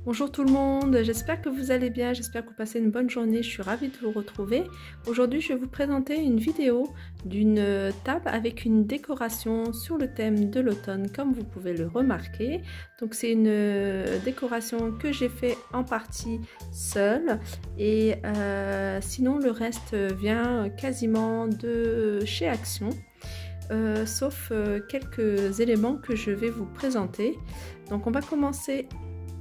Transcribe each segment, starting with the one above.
Bonjour tout le monde, j'espère que vous allez bien, j'espère que vous passez une bonne journée, je suis ravie de vous retrouver. Aujourd'hui, je vais vous présenter une vidéo d'une table avec une décoration sur le thème de l'automne, comme vous pouvez le remarquer. Donc c'est une décoration que j'ai fait en partie seule et sinon le reste vient quasiment de chez Action. Sauf quelques éléments que je vais vous présenter. Donc on va commencer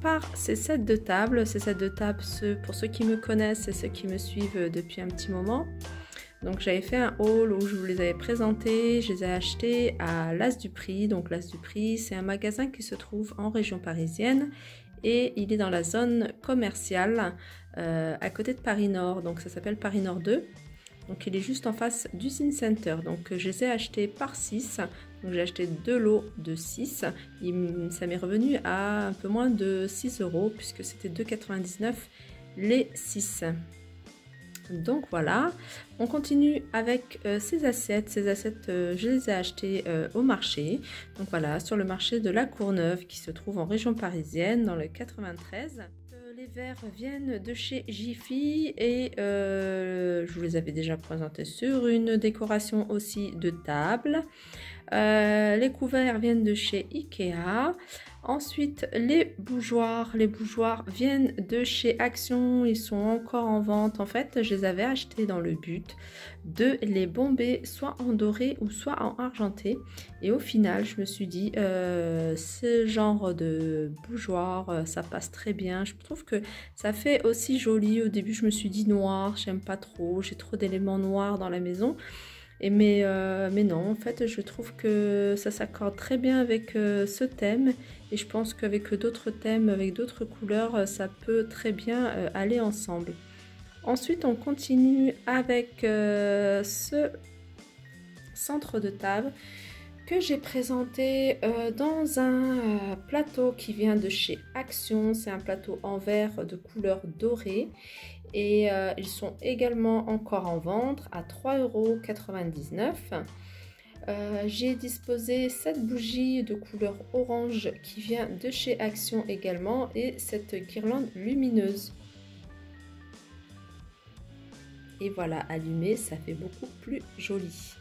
par ces sets de table. Ces sets de table, pour ceux qui me connaissent et ceux qui me suivent depuis un petit moment. Donc j'avais fait un haul où je vous les avais présentés, je les ai achetés à l'As du Prix. Donc l'As du Prix, c'est un magasin qui se trouve en région parisienne et il est dans la zone commerciale à côté de Paris Nord. Donc ça s'appelle Paris Nord 2. Donc il est juste en face du Sin Center. Donc je les ai achetés par 6. Donc j'ai acheté 2 lots de 6. Ça m'est revenu à un peu moins de 6 € puisque c'était 2,99 les 6. Donc voilà, on continue avec ces assiettes. Ces assiettes, je les ai achetées au marché. Donc voilà, sur le marché de la Courneuve qui se trouve en région parisienne dans le 93. Les verres viennent de chez Jiffy et je vous les avais déjà présentés sur une décoration aussi de table. Les couverts viennent de chez Ikea. Ensuite, les bougeoirs viennent de chez Action. Ils sont encore en vente. En fait, je les avais achetés dans le but de les bomber soit en doré ou soit en argenté. Et au final, je me suis dit, ce genre de bougeoir, ça passe très bien. Je trouve que ça fait aussi joli. Au début, je me suis dit noir, j'aime pas trop. J'ai trop d'éléments noirs dans la maison. Mais non, en fait, je trouve que ça s'accorde très bien avec ce thème. Et je pense qu'avec d'autres thèmes, avec d'autres couleurs, ça peut très bien aller ensemble. Ensuite, on continue avec ce centre de table que j'ai présenté dans un plateau qui vient de chez Action. C'est un plateau en verre de couleur dorée. Et ils sont également encore en vente à 3,99 €. J'ai disposé cette bougie de couleur orange qui vient de chez Action également et cette guirlande lumineuse. Et voilà, allumée, ça fait beaucoup plus joli.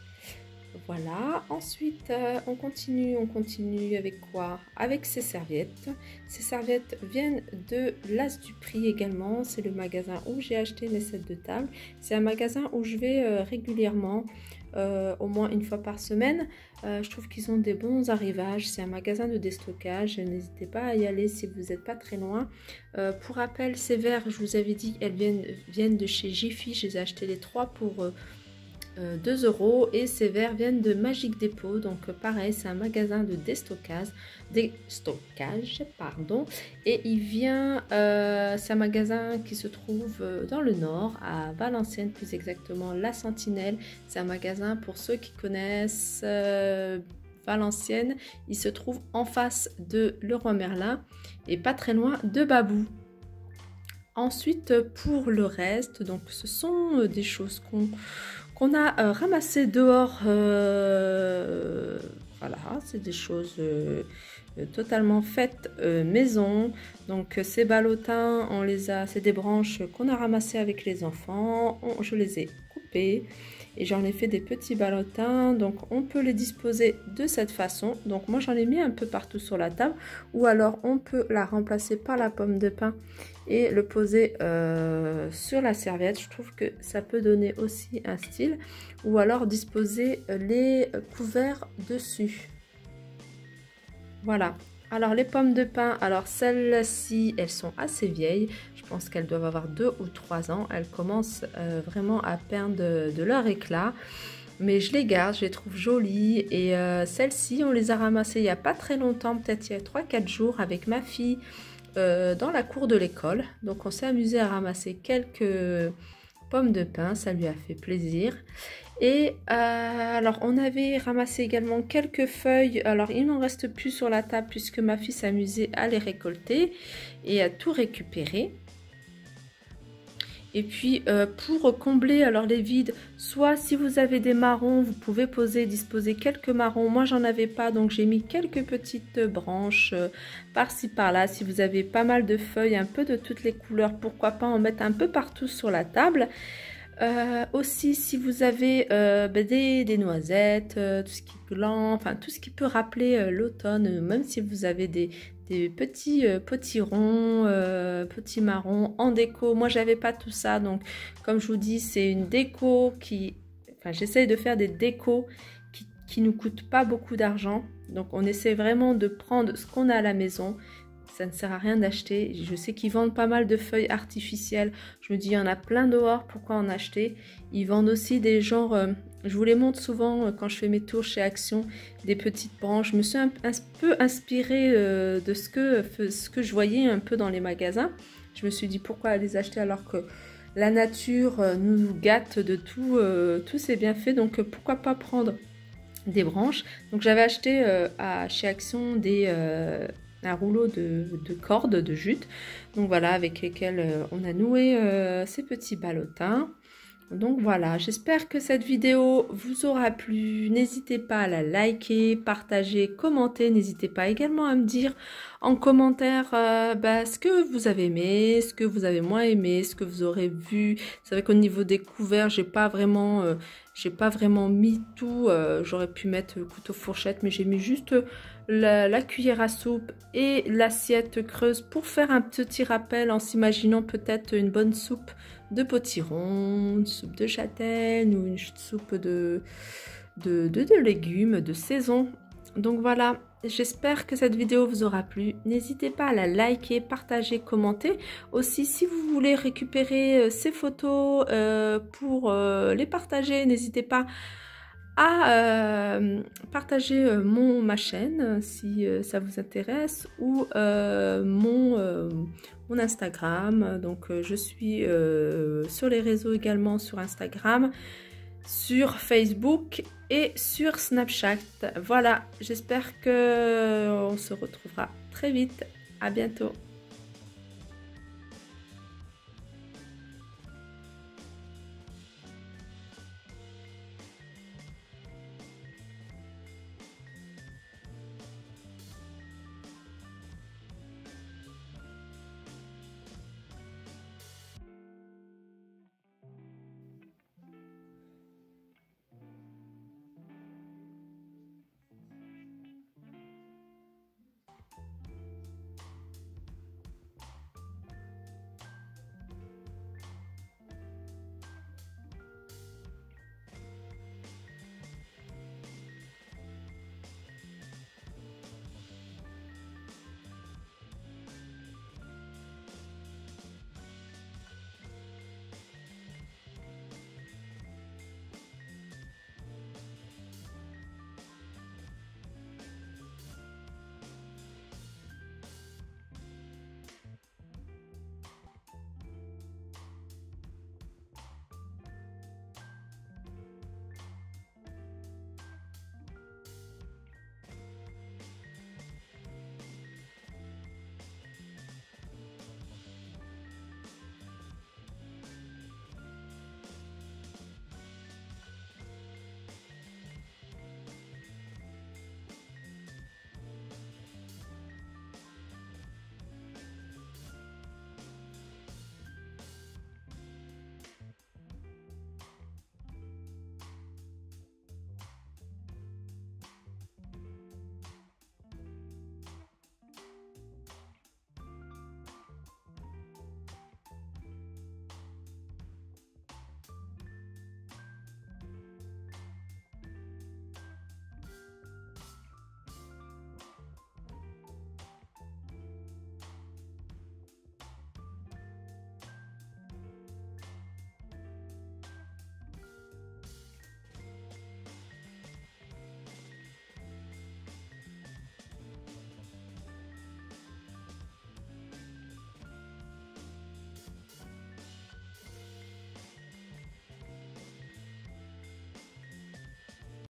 Voilà, ensuite on continue avec quoi? Avec ces serviettes. Ces serviettes viennent de l'As du Prix également, c'est le magasin où j'ai acheté mes sets de table. C'est un magasin où je vais régulièrement, au moins une fois par semaine. Je trouve qu'ils ont des bons arrivages, c'est un magasin de déstockage, n'hésitez pas à y aller si vous n'êtes pas très loin. Pour rappel, ces verres, je vous avais dit, elles viennent de chez Jiffy, je les ai achetés les 3 pour 2 € et ces verres viennent de Magic Depot. Donc pareil, c'est un magasin de déstockage pardon, et il vient c'est un magasin qui se trouve dans le nord à Valenciennes, plus exactement La Sentinelle. C'est un magasin, pour ceux qui connaissent Valenciennes, il se trouve en face de Leroy Merlin et pas très loin de Babou. Ensuite, pour le reste, donc ce sont des choses qu'on a ramassé dehors. Voilà, c'est des choses totalement faites maison. Donc ces ballotins, c'est des branches qu'on a ramassées avec les enfants. Je les ai coupées et j'en ai fait des petits ballotins. Donc on peut les disposer de cette façon. Donc moi j'en ai mis un peu partout sur la table, ou alors on peut la remplacer par la pomme de pin et le poser sur la serviette. Je trouve que ça peut donner aussi un style, ou alors disposer les couverts dessus. Voilà. Alors les pommes de pin, alors celles-ci, elles sont assez vieilles. Je pense qu'elles doivent avoir 2 ou 3 ans. Elles commencent vraiment à perdre de leur éclat. Mais je les garde, je les trouve jolies. Et celles-ci, on les a ramassées il n'y a pas très longtemps, peut-être il y a 3-4 jours, avec ma fille dans la cour de l'école. Donc on s'est amusé à ramasser quelques pommes de pin, ça lui a fait plaisir. Et alors on avait ramassé également quelques feuilles. Alors il n'en reste plus sur la table puisque ma fille s'amusait à les récolter et à tout récupérer. Et puis pour combler alors les vides, soit si vous avez des marrons, vous pouvez disposer quelques marrons. Moi j'en avais pas, donc j'ai mis quelques petites branches par-ci par-là. Si vous avez pas mal de feuilles, un peu de toutes les couleurs, pourquoi pas en mettre un peu partout sur la table. Aussi si vous avez des noisettes, tout ce qui est gland, enfin tout ce qui peut rappeler l'automne, même si vous avez des petits potirons, petits marrons en déco. Moi j'avais pas tout ça, donc comme je vous dis c'est une déco j'essaye de faire des décos qui nous coûtent pas beaucoup d'argent. Donc on essaie vraiment de prendre ce qu'on a à la maison. Ça ne sert à rien d'acheter. Je sais qu'ils vendent pas mal de feuilles artificielles. Je me dis, il y en a plein dehors, pourquoi en acheter? Ils vendent aussi des genres, je vous les montre souvent quand je fais mes tours chez Action, des petites branches. Je me suis un peu inspirée de ce que je voyais un peu dans les magasins. Je me suis dit, pourquoi les acheter alors que la nature nous gâte de tous ces bienfaits. Donc pourquoi pas prendre des branches. Donc j'avais acheté chez Action un rouleau de cordes, de jute, donc voilà, avec lesquels on a noué ces petits ballotins. Donc voilà, j'espère que cette vidéo vous aura plu. N'hésitez pas à la liker, partager, commenter. N'hésitez pas également à me dire en commentaire ce que vous avez aimé, ce que vous avez moins aimé, ce que vous aurez vu. C'est vrai qu'au niveau des couverts, j'ai pas vraiment mis tout. J'aurais pu mettre le couteau fourchette, mais j'ai mis juste la cuillère à soupe et l'assiette creuse pour faire un petit rappel en s'imaginant peut-être une bonne soupe de potiron, une soupe de châtaigne ou une soupe de légumes de saison. Donc voilà, j'espère que cette vidéo vous aura plu. N'hésitez pas à la liker, partager, commenter. Aussi, si vous voulez récupérer ces photos pour les partager, n'hésitez pas à partager ma chaîne si ça vous intéresse, ou mon Instagram. Donc je suis sur les réseaux également, sur Instagram, sur Facebook et sur Snapchat. Voilà, j'espère qu'on se retrouvera très vite. À bientôt.